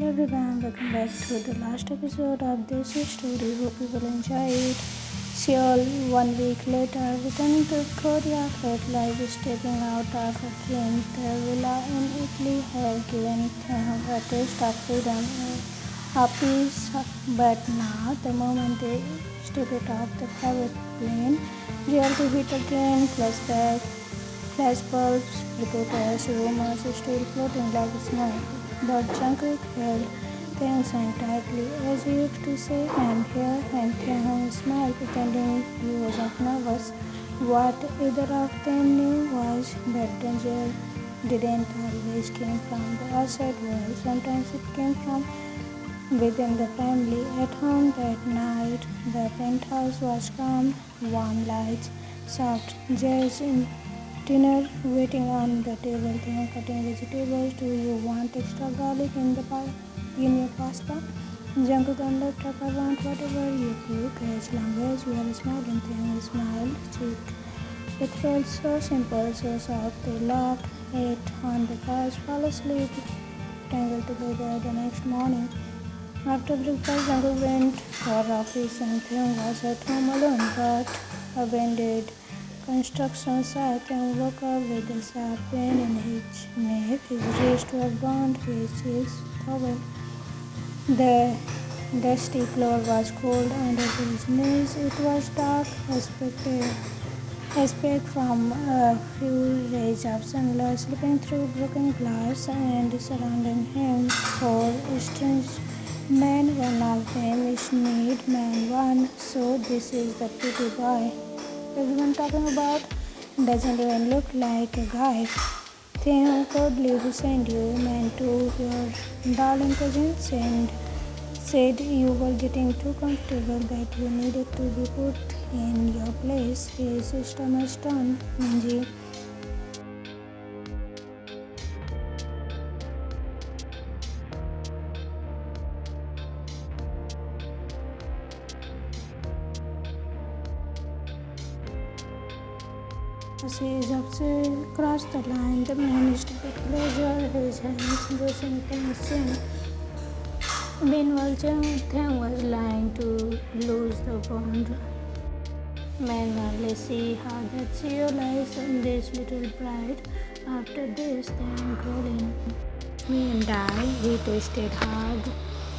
everyone, welcome back to the last episode of this story. Hope you will enjoy it. Seoul, 1 week later, returning to Korea felt like stepping out of a dream. The villa in Italy had given them a taste of freedom, a peace, but now, the moment they stepped off the private plane, reality hit again, flashbulbs, reporters, rumors still floating like snow. But Jungkook held things on tightly, as he used to say, "I'm here," and Taehoon smiled, pretending he wasn't nervous. What either of them knew was that danger didn't always come from the outside world. Sometimes it came from within the family. At home that night, the penthouse was calm, warm lights, soft jazz in dinner waiting on the table. Then cutting vegetables. Do you want extra garlic in your pasta? Jungkook and laptop. I want whatever you cook as long as you are smiling. Then smiled. Cheek. It felt so simple, so soft. They laughed, ate on the couch, fell asleep, tangled together the next morning. After breakfast, Jungkook went for office and Theon was at home alone, but abandoned construction site and woke up with a sharp pain in his neck. His wrists were burned, his cheeks covered. The dusty floor was cold under his knees. It was dark, aspect from a few rays of sunlight slipping through broken glass and surrounding him. Four strange men, one of them is Need Man 1, so this is the pretty boy everyone talking about. Doesn't even look like a guy. Theo could leave send you man to your darling cousins and said you were getting too comfortable that you needed to be put in your place. His stomach turned. Minji his upset crossed the line. The man stepped closer, his hands brushing Tang's chin. Meanwhile, Tang was lying to lose the bond. Man only see how that Seoul lies on this little bride. After this, Tang rolling. Me and I, he twisted hard,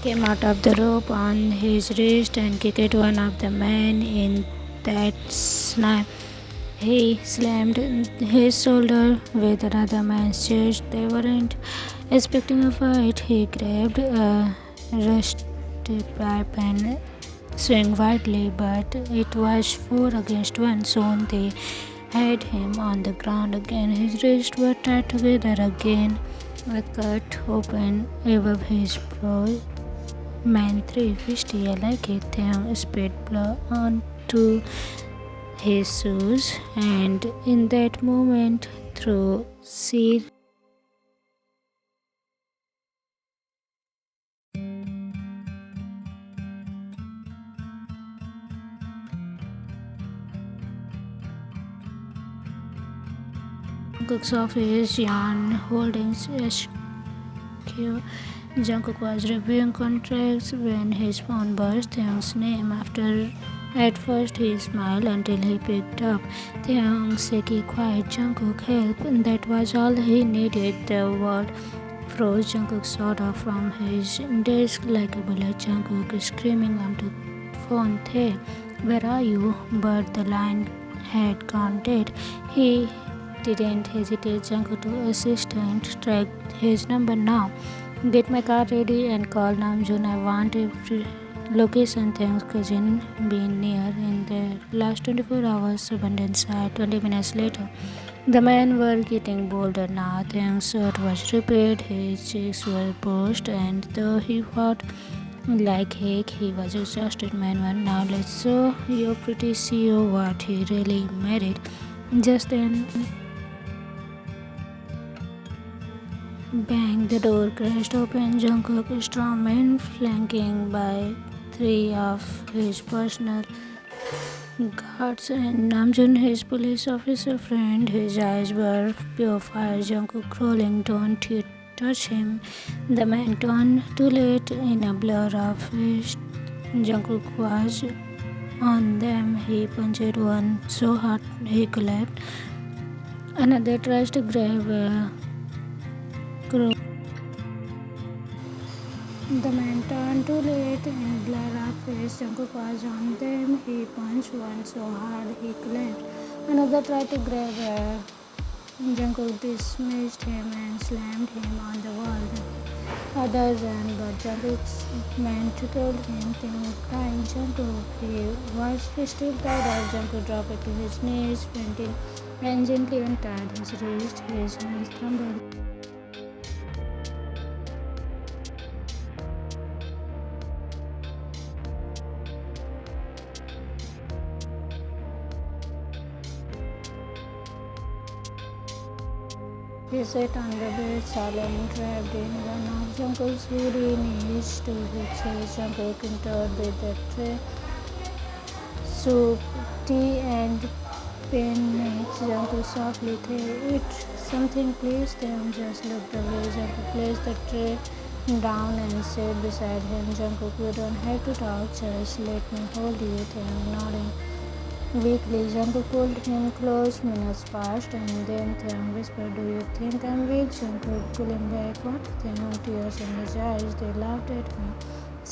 came out of the rope on his wrist and kicked one of the men in that snap. He slammed his shoulder with another man's chest. They weren't expecting a fight. He grabbed a rusty pipe and swung wildly, but it was 4 against 1. Soon they had him on the ground again. His wrists were tied together again. A cut opened above his brow. Man 350, I like it. Then spit blood onto his shoes, and in that moment, through sheer Jungkook's office, Yan Holdings HQ. Jungkook was reviewing contracts when his phone buzzed. Taehoon's name. At first he smiled until he picked up Taehoon's shaky, quiet Jungkook help. That was all he needed. The word froze. Jungkook shot off from his desk like a bullet. Jungkook screaming onto phone. Tae, where are you? But the line had gone dead. He didn't hesitate. Jungkook to assistant tracked his number now. Get my car ready and call Namjoon. I want every location. Thanks cousin been near in the last 24 hours. Abundant side. 20 minutes later, the men were getting bolder now. Thanks shirt was repaired, his cheeks were pushed, and though he fought like heck, he was exhausted. Man one, now let's show your pretty CEO what he really married. Just then, bang, the door crashed open. Jungkook stormed, flanking by 3 of his personal guards and Namjoon, his police officer friend. His eyes were pure fire. Jungkook crawling, don't you touch him. The man turned too late in a blur of fist. Jungkook was on them. He punched one so hard he collapsed. Another tries to grab a crow. The man turned too late in blur of face. Jungkook was on them. He punched one so hard he collapsed. Another tried to grab a Jungkook dismissed him and slammed him on the wall. Others ran, but Jungkook's men tackled him, crying Jungkook. He was still tied up. Jungkook dropped to his knees, fainting, and gently untied his wrist. His knees trembled. He sat on the bed, silent, wrapped in one of Jungkook's hoodie knees to his chest. Jungkook entered with a tray, soup, tea, and pancakes. Jungkook softly said, "Eat something, please." Then just looked away. Jungkook placed the tray down and sat beside him. Jungkook, "You don't have to talk, just let me hold you." Taeyong nodding. Weakly, Jungkook pulled him close. Minutes passed, and then Taeyong whispered, "Do you think I'm weak?" Jungkook pulling back. "What?" Taeyong, tears in his eyes. "They laughed at me.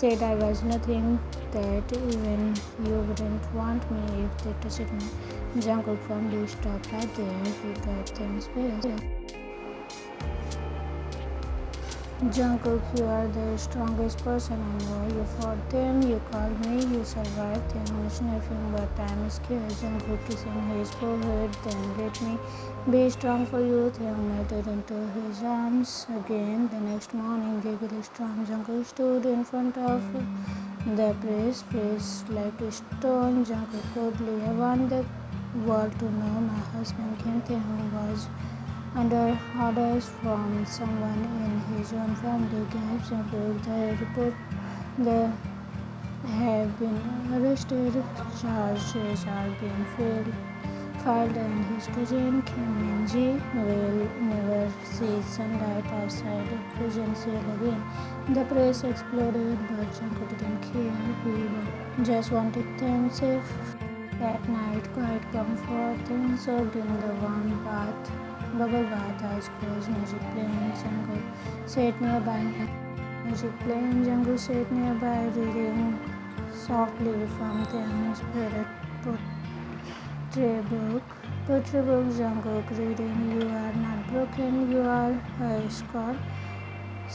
Said I was nothing, that even you wouldn't want me if they touched me." Jungkook firmly stopped right there. He gave them space. Jungkook, you are the strongest person I know. You fought them, you called me, you survived. Taeyong sniffing, but I'm scared. Jungkook kissing his forehead. "Then let me be strong for you." Taeyong melted into his arms again. The next morning, legally strong, Jungkook stood in front of the press, face like a stone. Jungkook coldly, "I want the world to know my husband Kim Taeyong was under orders from someone in his own family." Gave Jungkook the report. They have been arrested. Charges are being filed, and his cousin Kim Min-ji will never see sunlight outside prison cell again. The press exploded, but Jungkook didn't care. He just wanted them safe. That night, quiet comfort, then soaked in the warm bubble bath, eyes closed, music playing. Jungkook sat nearby. Jungkook sat nearby, reading softly from Taeyong's favorite poetry book. Jungkook reading, "You are not broken, you are a scar,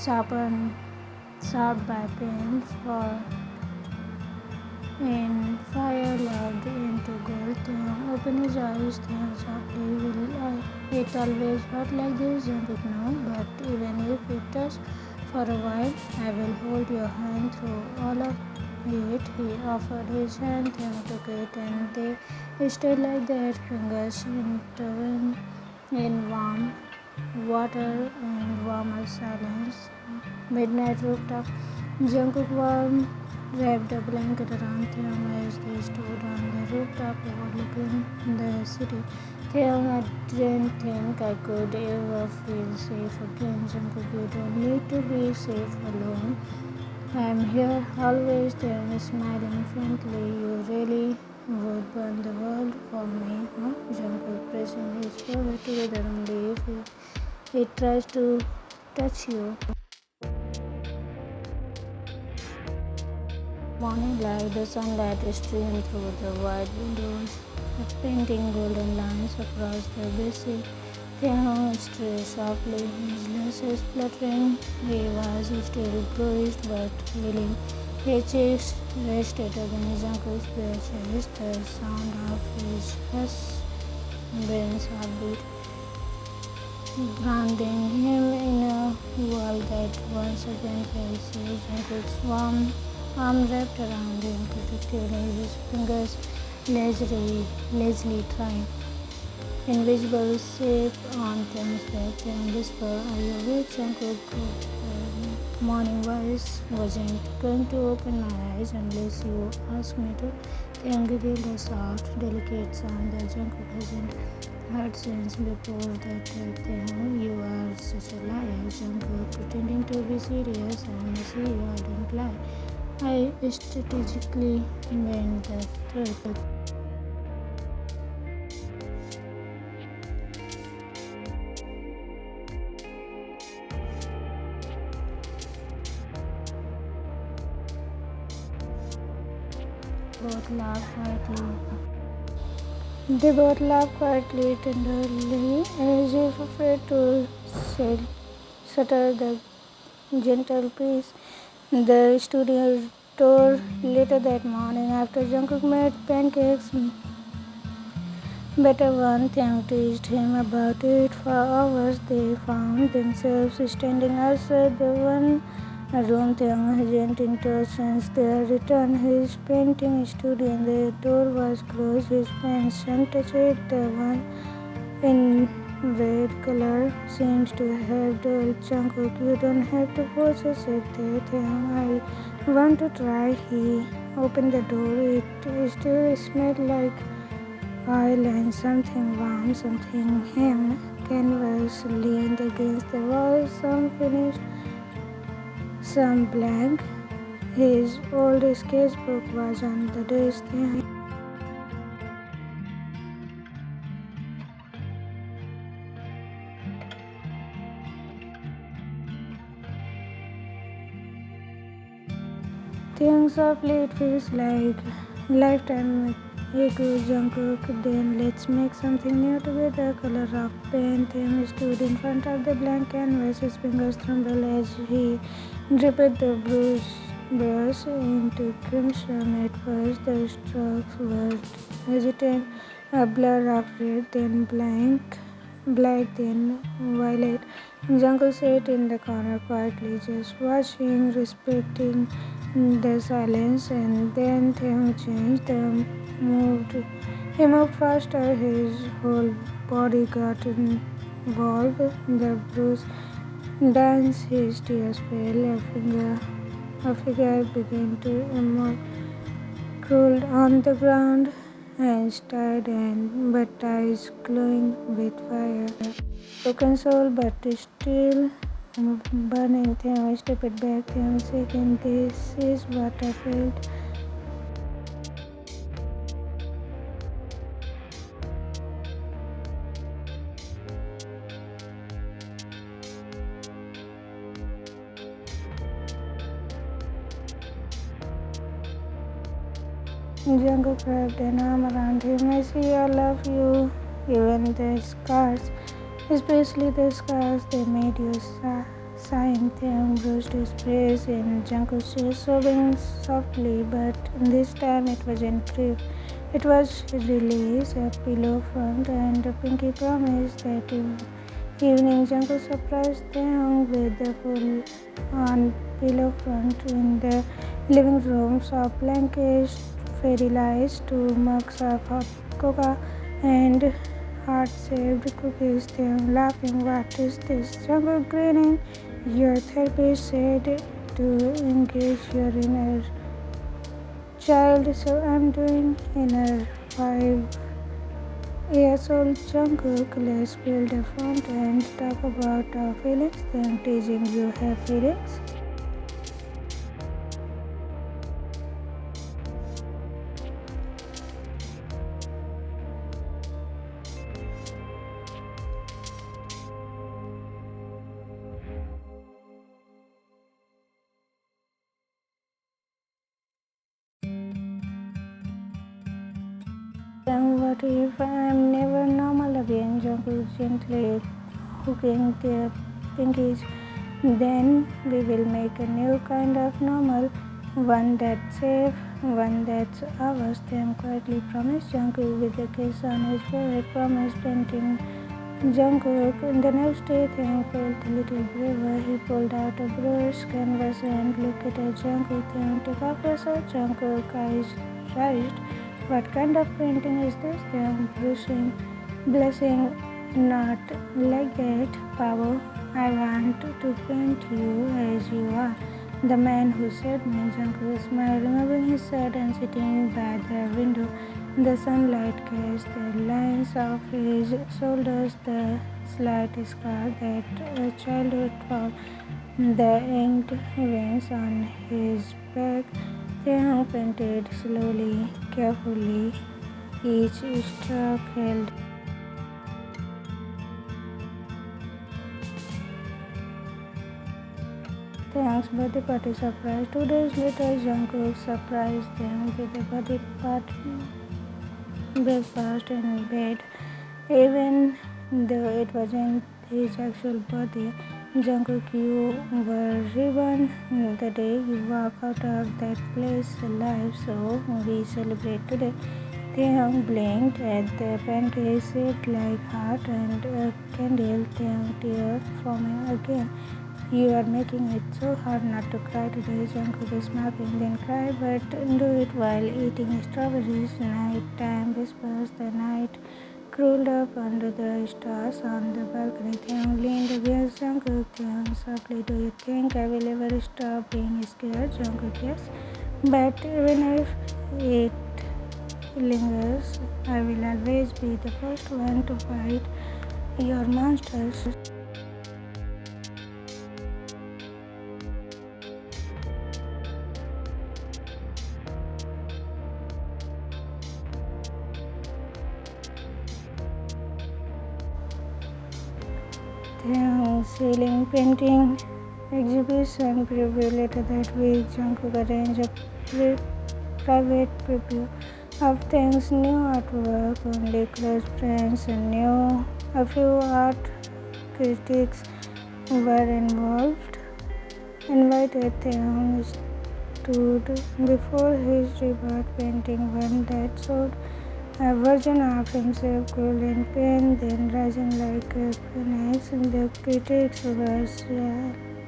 sharpened by pain, for in fire loved into gold." Taeyong opened his eyes. Taeyong softly, "Will it always hurt like this?" Jungkook, "No, but even if it does for a while, I will hold your hand through all of it." He offered his hand. Taeyong took it, and they stayed like that, fingers intertwined in warm water and warmer silence. Midnight rooftop. Jungkook wrapped a blanket around Taeyong as they stood on the rooftop overlooking the city. Taeyong, "I didn't think I could ever feel safe again." Jungkook, "You don't need to be safe alone. I'm here always." Taeyong smiling faintly, "You really would burn the world for me, huh?" Jungkook pressing his forehead together, "Only if it tries to touch you." Morning light, the sunlight streamed through the wide windows, painting golden lines across the basic. Taeyong stirred softly, his lashes fluttering. He was still bruised but healing. His cheeks rested against Jungkook's bare chest. The sound of his husband's heartbeat, grounding him in a world that once again felt safe. Jungkook's warm arm wrapped around him protectively, his fingers lazily trying. Invisible shape on Taeyong's back. Taeyong whispered, "Are you awake?" Jungkook, morning voice, "Wasn't going to open my eyes unless you asked me to." Taeyang revealed a soft, delicate sound that Jungkook hasn't heard since before that Taeyang, you are such a liar. Jungkook pretending to be serious. I see you, I don't lie. I strategically bend the truth. Both laugh quietly. They both laugh quietly, tenderly, as if afraid to shatter the gentle peace. The studio door later that morning, after Jungkook made pancakes, better one thing teased him about it. For hours, they found themselves standing outside the one room Thang hadn't entered since their return. His painting studio, the door was closed. His pens untouched. The one in red color seems to have dull Jungkook. You don't have to force yourself there, Thang. I want to try. He opened the door. It still smelled like oil and something warm, something him. Canvas leaned against the wall, some finished, some blank. His old sketchbook was on the desk. Think softly, it feels like lifetime ago. Jungkook, then let's make something new together. Color of paint. Tim stood in front of the blank canvas. His fingers trembled as he dipped the brush into crimson. At first, the strokes were hesitant, a blur of red, then black, then violet. Jungkook sat in the corner quietly, just watching, respecting the silence, and then things changed. He moved faster, his whole body got involved. The bruise danced, his tears fell, a figure began to emerge, crawled on the ground, hands tied and but eyes glowing with fire. Broken soul, but still burning. Them stepped back, them shaking. This is what I felt. Jungkook wrapped an arm around him. I see, I love you. Even the scars, especially the scars they made you sign. Them bruised his face in Jungkook's chest, sobbing softly, but this time it wasn't grief. It was release, a pillow front, and a pinky promise that evening Jungkook surprised them with the full-on pillow front in the living room, soft blankets, fairy lights, two mugs of hot cocoa, and heart-shaped cookies. Them laughing, what is this? Jungkook grinning. Your therapist said to engage your inner child, so I'm doing inner 5 years old Jungkook. Let's build a front and talk about our feelings. Then teasing you have feelings. Then what if I'm never normal again? Jungkook gently hooking their pinkies. Then we will make a new kind of normal, one that's safe, one that's ours. Them quietly promised Jungkook with a kiss on his forehead, promise painting Jungkook. The next day, Thang felt a little braver. He pulled out a brush, canvas, and looked at Jungkook. Thang took off his shirt. Jungkook eyes raised. What kind of painting is this? Thang blushing, not like that, Pavo. I want to paint you as you are. The man who saved me, Jungkook smiled, removing his shirt and sitting by the window. The sunlight cast the lines of his shoulders, the slight scar that a childhood fog, the inked veins on his back. They painted slowly, carefully, each stroke held. Thanks birthday party surprise. 2 days later, Jungkook surprised them with a birthday party breakfast in bed. Even though it wasn't his actual birthday, Jungkook, you were reborn the day you walk out of that place alive, so we celebrate today. Taeyong blinked at the pancakes shaped like heart and a candle. Taeyong tear forming again. You are making it so hard not to cry today. Jungkook is smirking, then cry, but do it while eating strawberries. Night time whispers. The night curled up under the stars on the balcony. Taeyong leaned against Jungkook. Taeyong softly, do you think I will ever stop being scared? Jungkook, yes. But even if it lingers, I will always be the first one to fight your monsters. The ceiling painting exhibition preview later that week. Jungkook arranged a private preview of things, new artwork, only close friends knew. A few art critics were invited. Taeyong stood before his rebirth painting, one that showed a version of himself cooled in pain, then rising like a phoenix. The critics were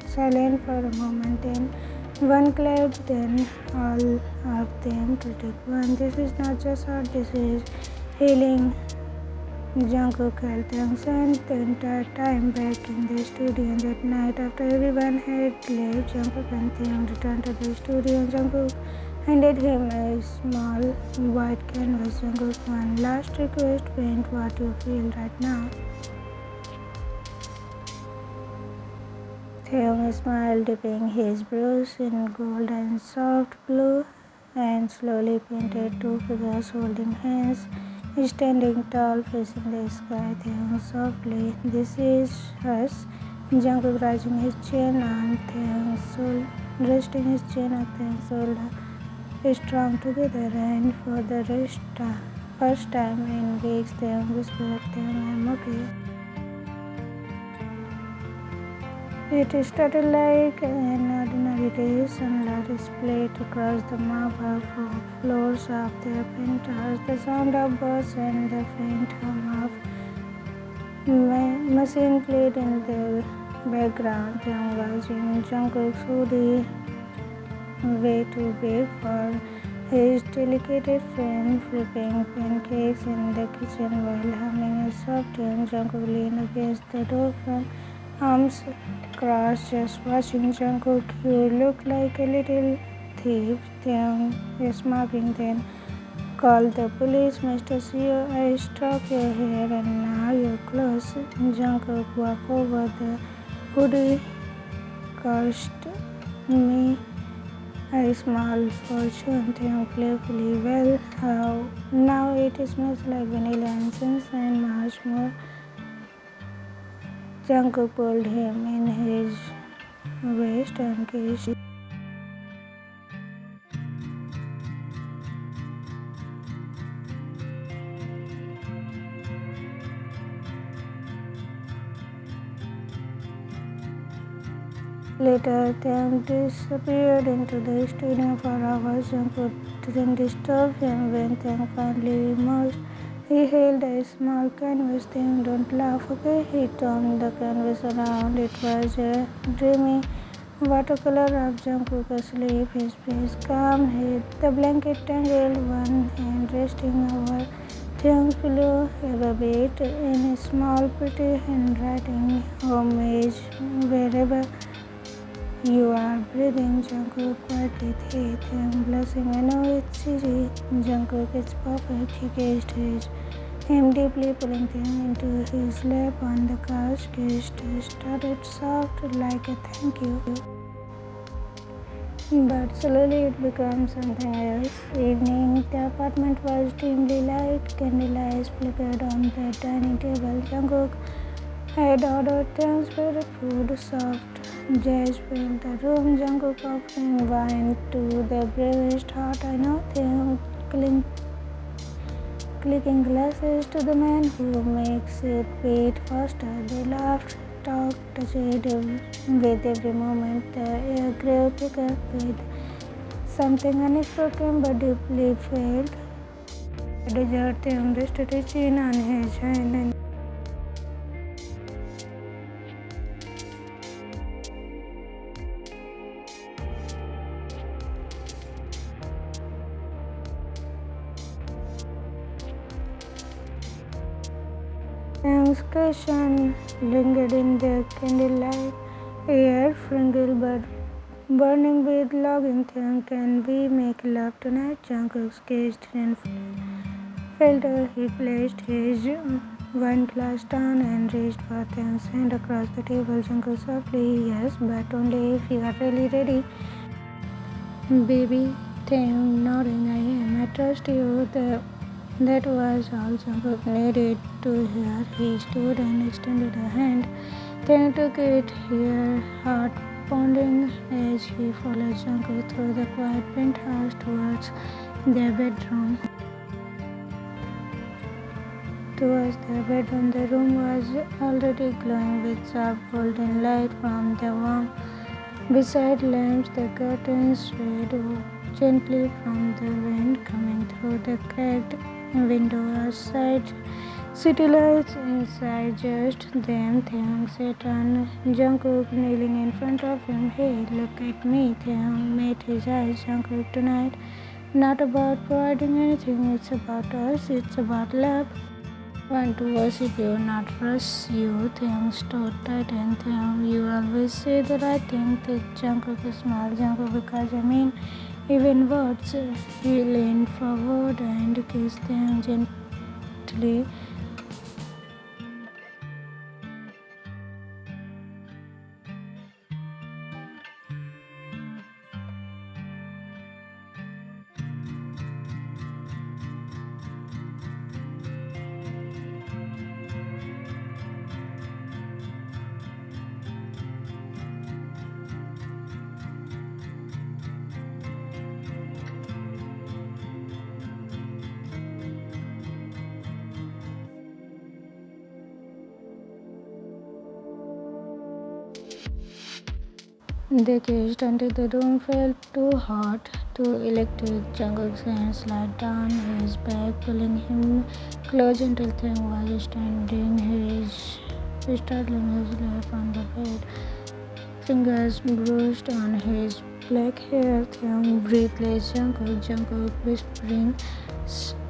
silent for a moment, then one clapped, then all of them critic one. This is not just art, this is healing. Jungkook held Taeyong the entire time back in the studio. That night, after everyone had left, Jungkook and Taeyong returned to the studio, and Jungkook handed him a small white canvas. Jungkook, one last request, paint what you feel right now. Taeyong smiled, dipping his brush in gold and soft blue, and slowly painted 2 figures holding hands, standing tall, facing the sky. Taeyong softly, this is us. Jungkook raising his chin on Taeyong's shoulder, resting his chin on Taeyong's shoulder, strong together, and for the first time in weeks, Taeyong whispered, Taeyong, I'm okay. It started like an ordinary day. Sunlight split across the marble floors of their penthouse. The sound of birds and the faint hum of machine played in the background. Taeyong was in Jungkook's hoodie, way too big for his delicate frame, flipping pancakes in the kitchen while humming a soft tune. Jungkook leaned against the door from arms crossed, just watching. Jungkook, you look like a little thief. Taeyong is smirking, then called the police. Mr. CEO, I struck your hair and now your clothes. Jungkook walked over. The hoodie cost me a small fortune. Taeyong playfully, well, how now it smells like vanilla incense and much more. Jungkook pulled him in his waist and kissed. Later, Taeyong disappeared into the studio for hours. Jungkook didn't disturb him. When Taeyong finally emerged, he held a small canvas. Taeyong, don't laugh, okay? He turned the canvas around. It was a dreamy watercolor of Jungkook asleep, his face calm, the blanket tangled, one hand resting over Taeyong's pillow above it, in a small pretty handwriting, homage wherever You are breathing, Jungkook quietly Taekook blushing. I know it's easy. Jungkook, it's perfect. He kissed him deeply, pulling him into his lap on the couch. Kissed started soft like a thank you. But slowly it became something else. Evening, the apartment was dimly lit. Candlelight flickered on the dining table. Jungkook had ordered things, favorite food, soft jazz filled the room. Jungkook offering wine to the bravest heart I know. Clicking glasses to the man who makes it beat faster. They laughed, talked, touched with every moment. The air grew thicker with something unspoken but deeply felt. The desert him rested his chin on his hand and Tang's question lingered in the candlelight. Air frinkled but burning with longing. Tang, can we make love tonight? Jungkook gazed and felt he placed his wine glass down and reached for Tang's hand across the table. Jungkook softly, yes, but only if you are really ready. Baby, Tang nodding, I am. I trust you. That was all Jungkook needed to hear. He stood and extended a hand. Tang took it, her heart pounding as he followed Jungkook through the quiet penthouse towards their bedroom. The room was already glowing with soft golden light from the warm beside lamps. The curtains swayed gently from the wind coming through the cracked window outside. City lights inside just them. Taeyong sat on Jungkook kneeling in front of him. Hey, look at me. Taeyong made his eyes. Jungkook, tonight, not about providing anything. It's about us. It's about love. Want to worship you, not rush you. Taeyong stood tight and Taeyong, you always say the right thing. Jungkook smiled. Jungkook, because I mean even words. He leaned forward and kissed Taeyong gently. They kissed until the room felt too hot, too electric. Jungkook's hand slid down his back, pulling him close until Taeyong was straddling his lap on the bed. Fingers brushed on his black hair. Taeyong breathless. Jungkook whispering,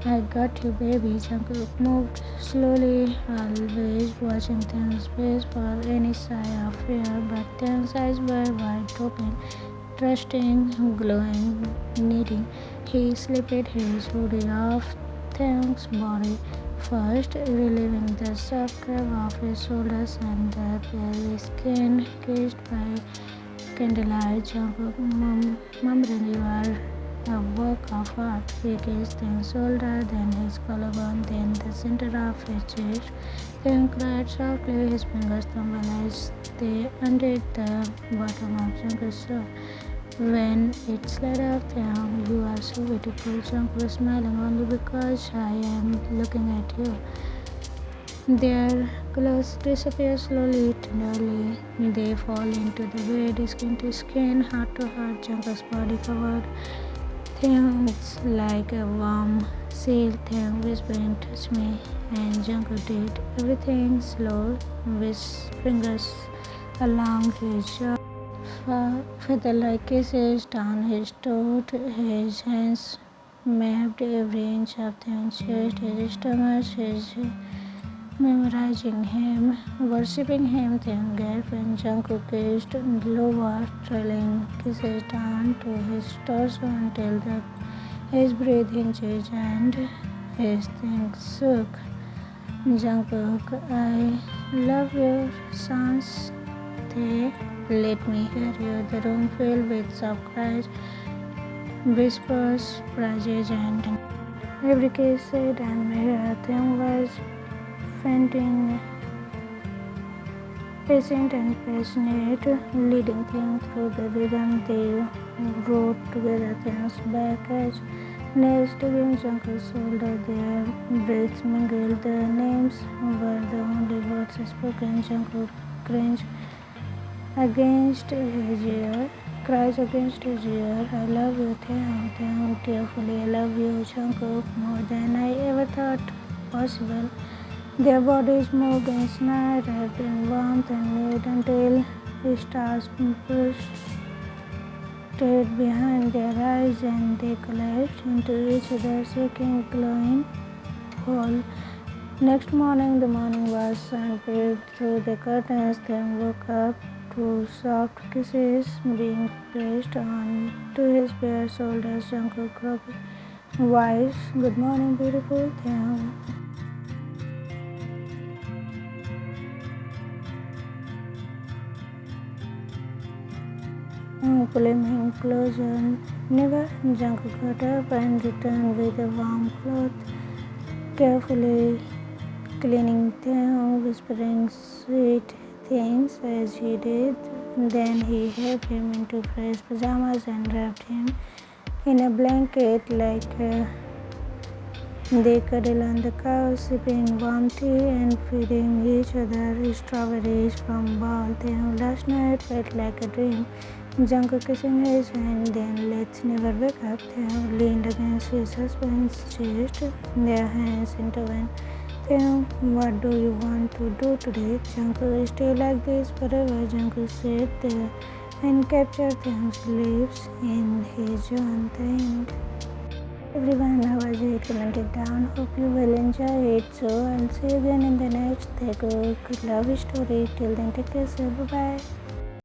I got you, baby. Jungkook moved slowly, always watching Taeyong's face for any sign of fear, but Taeyong's eyes were wide open, trusting, glowing, needing. He slipped his hoodie off Taeyong's body first, relieving the soft curve of his shoulders and the pale skin kissed by candlelight. Jungkook mumbling, you are a work of art. He kissed his shoulder, then his collarbone, then the center of his chest. Then cried softly, his fingers trembled as they undid the bottom of Jungkook's shirt. When it slid off down, you are so beautiful. Jungkook smiling only because I am looking at you. Their clothes disappear slowly, tenderly. They fall into the bed, skin to skin, heart to heart. Jungkook's body covered things like a warm seal. Taeyong whispering, touch me, and Jungkook did everything slow, with fingers along his jaw, feather-like kisses down his throat. His hands mapped every inch of Taeyong's chest, his stomach, his memorizing him, worshipping him. Then gave when Jungkook kissed lower, trailing kisses down to his torso until his breathing changed and his things shook. Jungkook, I love your sounds. They let me hear you. The room filled with soft cries, whispers, praises, and every kiss said, and my thing was fainting, patient and passionate, leading them through the rhythm they wrote together. Things back as nails digging Jungkook's shoulder, their breaths mingled. The names were the only words spoken. Jungkook cringed against his ear, cries against his ear. I love you, Taekook, tearfully. I love you, Jungkook, more than I ever thought possible. Their bodies moved in night, wrapped in warmth and made until the stars stayed behind their eyes and they collapsed into each other, shaking, glowing whole. Next morning, the morning was sun peeped through the curtains, then woke up to soft kisses being pressed on to his bare shoulders. Jungkook croaked, "Wise, good morning, beautiful thing." Pulling him closer. Never. Jungkook got up and returned with a warm cloth, carefully cleaning them, whispering sweet things as he did. Then he helped him into fresh pajamas and wrapped him in a blanket like they cuddled on the couch, sipping warm tea and feeding each other strawberries from bowl. Last night felt like a dream. Jungkook kissing his hand, then let's never wake up. They leaned against his husband's chest, their hands intertwined. Then, what do you want to do today? Jungkook, stay like this forever, Jungkook said and captured Taehook's lips in his own. The end. Everyone, how was it? Comment it down. Hope you will enjoy it. So I'll see you again in the next Taekook love story. Till then, take care. Bye bye.